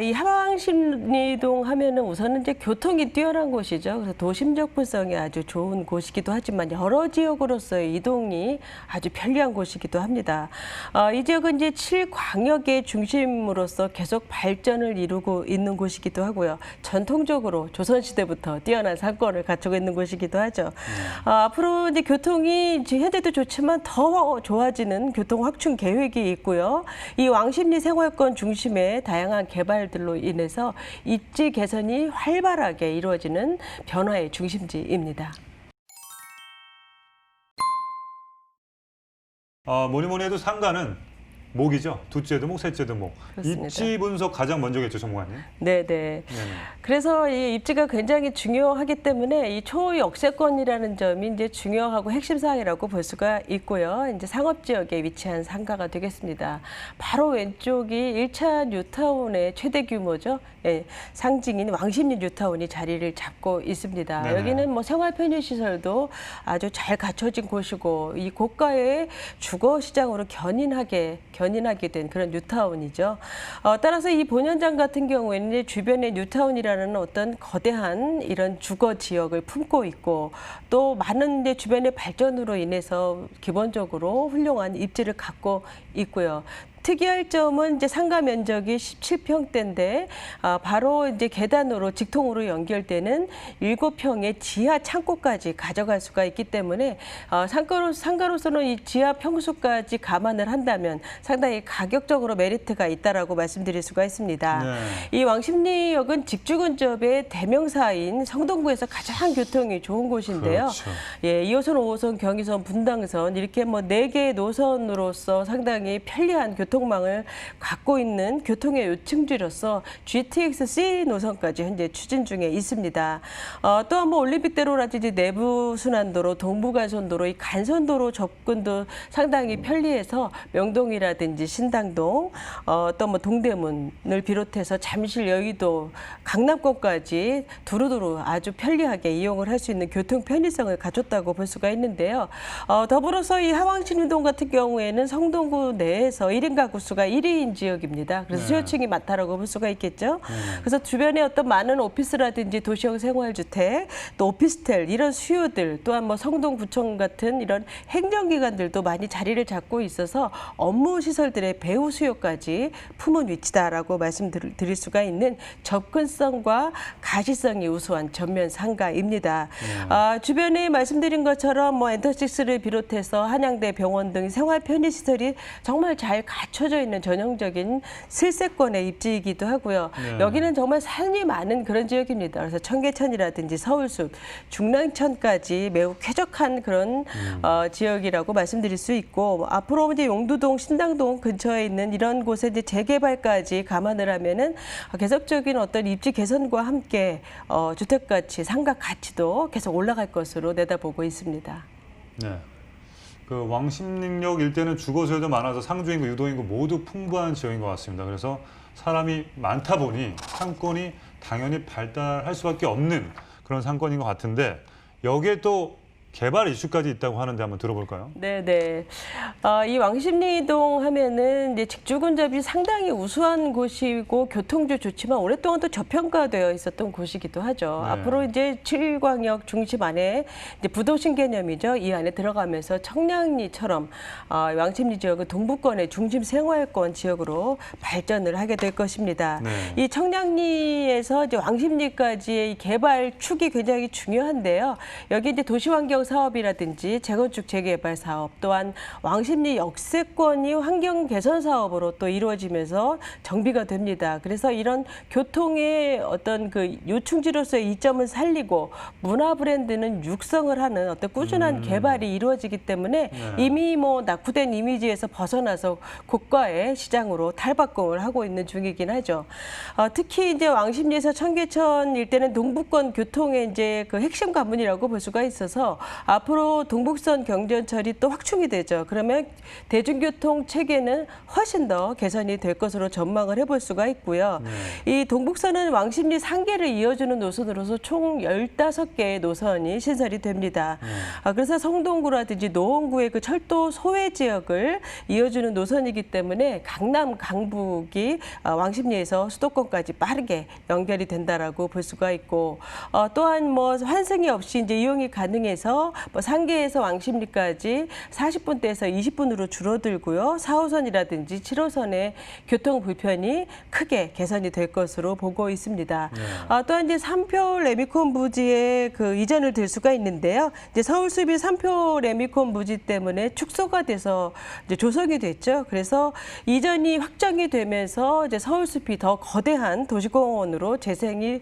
이 하왕십리동 하면은 우선은 이제 교통이 뛰어난 곳이죠. 그래서 도심 접근성이 아주 좋은 곳이기도 하지만 여러 지역으로서의 이동이 아주 편리한 곳이기도 합니다. 이 지역은 이제 7광역의 중심으로서 계속 발전을 이루고 있는 곳이기도 하고요. 전통적으로 조선시대부터 뛰어난 상권을 갖추고 있는 곳이기도 하죠. 앞으로 이제 교통이 이제 현재도 좋지만 더 좋아지는 교통 확충 계획이 있고요. 이 왕십리 생활권 중심의 다양한 개발들로 인해서 입지 개선이 활발하게 이루어지는 변화의 중심지입니다. 뭐니 해도 상가는 목이죠. 둘째도 목, 셋째도 목. 그렇습니다. 입지 분석 가장 먼저겠죠, 전문가님. 네네. 네네. 그래서 이 입지가 굉장히 중요하기 때문에 이 초역세권이라는 점이 이제 중요하고 핵심 사항이라고 볼 수가 있고요. 이제 상업 지역에 위치한 상가가 되겠습니다. 바로 왼쪽이 1차 뉴타운의 최대 규모죠. 예, 상징인 왕십리 뉴타운이 자리를 잡고 있습니다. 네네. 여기는 뭐 생활 편의 시설도 아주 잘 갖춰진 곳이고 이 고가의 주거 시장으로 견인하게 된 그런 뉴타운이죠. 따라서 이 본현장 같은 경우에는 이제 주변에 뉴타운이라는 어떤 거대한 이런 주거 지역을 품고 있고 또 많은 이제 주변의 발전으로 인해서 기본적으로 훌륭한 입지를 갖고 있고요. 특이할 점은 이제 상가 면적이 17평대인데 바로 이제 계단으로 직통으로 연결되는 7평의 지하 창고까지 가져갈 수가 있기 때문에 상가로서는 이 지하 평수까지 감안을 한다면 상당히 가격적으로 메리트가 있다라고 말씀드릴 수가 있습니다. 네. 이 왕십리역은 직주 근접의 대명사인 성동구에서 가장 교통이 좋은 곳인데요. 그렇죠. 예, 2호선, 5호선, 경의선, 분당선 이렇게 뭐 4개의 노선으로서 상당히 편리한 교통망을 갖고 있는 교통의 요충지로서 GTX-C 노선까지 현재 추진 중에 있습니다. 또 한 번 올림픽대로라든지 내부순환도로, 동부간선도로, 이 간선도로 접근도 상당히 편리해서 명동이라든지 신당동, 또 뭐 동대문을 비롯해서 잠실, 여의도, 강남권까지 두루두루 아주 편리하게 이용을 할 수 있는 교통 편의성을 갖췄다고 볼 수가 있는데요. 더불어서 이 하왕십리동 같은 경우에는 성동구 내에서 1인 가구 수가 1위인 지역입니다. 그래서 네. 수요층이 많다라고 볼 수가 있겠죠. 그래서 주변에 어떤 많은 오피스라든지 도시형 생활주택, 또 오피스텔 이런 수요들, 또한 뭐 성동구청 같은 이런 행정기관들도 많이 자리를 잡고 있어서 업무 시설들의 배후 수요까지 품은 위치다라고 말씀드릴 수가 있는 접근성과 가시성이 우수한 전면 상가입니다. 주변에 말씀드린 것처럼 뭐 엔터식스를 비롯해서 한양대 병원 등 생활 편의 시설이 정말 잘 갖춰져 있는 전형적인 실세권의 입지이기도 하고요. 네. 여기는 정말 산이 많은 그런 지역입니다. 그래서 청계천이라든지 서울숲, 중랑천까지 매우 쾌적한 그런 지역이라고 말씀드릴 수 있고 앞으로 이제 용두동, 신당동 근처에 있는 이런 곳에 이제 재개발까지 감안을 하면은 계속적인 어떤 입지 개선과 함께 주택 가치, 상가 가치도 계속 올라갈 것으로 내다보고 있습니다. 네. 그 왕십리역 일대는 주거 수요도 많아서 상주인구, 유도인구 모두 풍부한 지역인 것 같습니다. 그래서 사람이 많다 보니 상권이 당연히 발달할 수밖에 없는 그런 상권인 것 같은데 여기에 또 개발 이슈까지 있다고 하는데 한번 들어볼까요? 네네. 이 왕십리동 하면은 이제 직주 근접이 상당히 우수한 곳이고 교통도 좋지만 오랫동안 또 저평가되어 있었던 곳이기도 하죠. 네. 앞으로 이제 7광역 중심 안에 이제 부도심 개념이죠. 이 안에 들어가면서 청량리처럼 왕십리 지역은 동부권의 중심 생활권 지역으로 발전을 하게 될 것입니다. 네. 이 청량리에서 이제 왕십리까지의 이 개발 축이 굉장히 중요한데요. 여기 이제 도시환경 사업이라든지 재건축 재개발 사업 또한 왕십리 역세권이 환경 개선 사업으로 또 이루어지면서 정비가 됩니다. 그래서 이런 교통의 어떤 그 요충지로서의 이점을 살리고 문화 브랜드는 육성을 하는 어떤 꾸준한 개발이 이루어지기 때문에 네. 이미 뭐 낙후된 이미지에서 벗어나서 고가의 시장으로 탈바꿈을 하고 있는 중이긴 하죠. 특히 이제 왕십리에서 청계천 일대는 동부권 교통의 이제 그 핵심 관문이라고 볼 수가 있어서 앞으로 동북선 경전철이 또 확충이 되죠. 그러면 대중교통 체계는 훨씬 더 개선이 될 것으로 전망을 해볼 수가 있고요. 이 동북선은 왕십리 상계를 이어주는 노선으로서 총 15개의 노선이 신설이 됩니다. 그래서 성동구라든지 노원구의 그 철도 소외 지역을 이어주는 노선이기 때문에 강남, 강북이 왕십리에서 수도권까지 빠르게 연결이 된다라고 볼 수가 있고, 또한 뭐 환승이 없이 이제 이용이 가능해서 뭐 상계에서 왕십리까지 40분대에서 20분으로 줄어들고요. 4호선이라든지 7호선의 교통 불편이 크게 개선이 될 것으로 보고 있습니다. 또한 이제 삼표 레미콘 부지에 그 이전을 들 수가 있는데요. 이제 서울 수비 삼표 레미콘 부지 때문에 축소가 돼서 이제 조성이 됐죠. 그래서 이전이 확정이 되면서 이제 서울 숲이 더 거대한 도시공원으로 재생이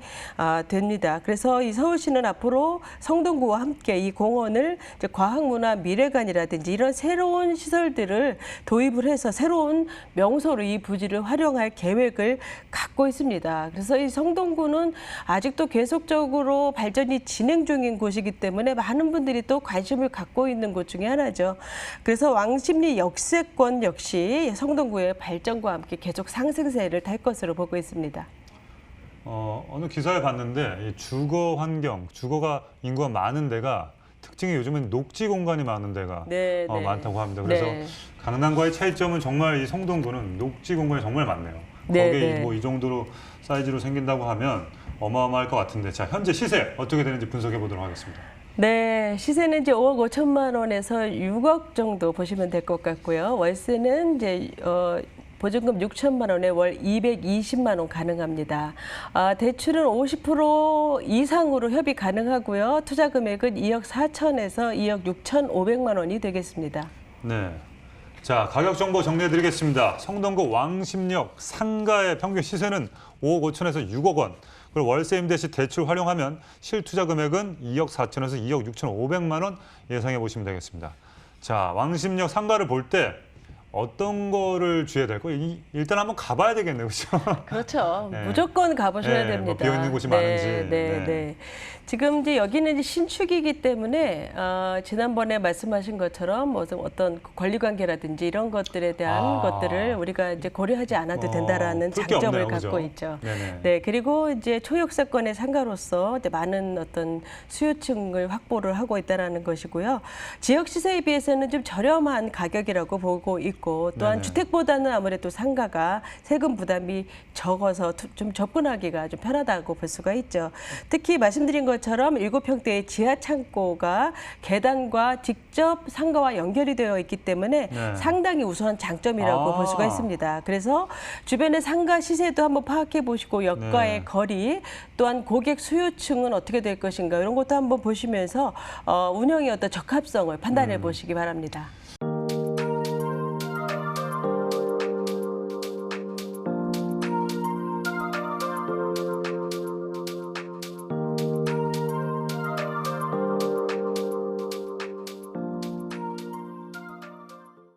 됩니다. 그래서 이 서울시는 앞으로 성동구와 함께 이 공원을 이제 과학문화 미래관이라든지 이런 새로운 시설들을 도입을 해서 새로운 명소로 이 부지를 활용할 계획을 갖고 있습니다. 그래서 이 성동구는 아직도 계속적으로 발전이 진행 중인 곳이기 때문에 많은 분들이 또 관심을 갖고 있는 곳 중에 하나죠. 그래서 왕십리 역세권 역시 성동구의 발전과 함께 계속 상승세를 탈 것으로 보고 있습니다. 어느 기사를 봤는데 이 주거 환경, 주거가 인구가 많은 데가 특징이 요즘은 녹지 공간이 많은 데가 많다고 합니다. 그래서 강남과의 차이점은 정말 이 성동구는 녹지 공간이 정말 많네요. 거기에 뭐 이 정도로 사이즈로 생긴다고 하면 어마어마할 것 같은데, 자, 현재 시세 어떻게 되는지 분석해 보도록 하겠습니다. 네, 시세는 이제 5억 5천만 원에서 6억 정도 보시면 될 것 같고요. 월세는 이제 보증금 6천만 원에 월 220만 원 가능합니다. 대출은 50% 이상으로 협의 가능하고요. 투자 금액은 2억 4천에서 2억 6천5백만 원이 되겠습니다. 네. 자, 가격 정보 정리해 드리겠습니다. 성동구 왕십역 상가의 평균 시세는 5억 5천에서 6억 원. 그리고 월세 임대 시 대출 활용하면 실투자 금액은 2억 4천에서 2억 6천5백만 원 예상해 보시면 되겠습니다. 자, 왕십역 상가를 볼 때 어떤 거를 주의해야 될까요? 일단 한번 가봐야 되겠네요, 그렇죠? 그렇죠. 무조건 가보셔야 됩니다. 뭐 비어 있는 곳이 많은지. 지금 이제 여기는 이제 신축이기 때문에 지난번에 말씀하신 것처럼 뭐 어떤 권리관계라든지 이런 것들에 대한 것들을 우리가 이제 고려하지 않아도 된다라는 장점을 갖고 그죠? 있죠. 네, 그리고 이제 초역세권의 상가로서 이제 많은 어떤 수요층을 확보를 하고 있다라는 것이고요. 지역 시세에 비해서는 좀 저렴한 가격이라고 보고 있고, 또한 주택보다는 아무래도 상가가 세금 부담이 적어서 좀 접근하기가 좀 편하다고 볼 수가 있죠. 특히 말씀드린 것처럼 7평대의 지하 창고가 계단과 직접 상가와 연결이 되어 있기 때문에 상당히 우수한 장점이라고 볼 수가 있습니다. 그래서 주변의 상가 시세도 한번 파악해 보시고 역과의 거리, 또한 고객 수요층은 어떻게 될 것인가 이런 것도 한번 보시면서 운영의 어떤 적합성을 판단해 보시기 바랍니다.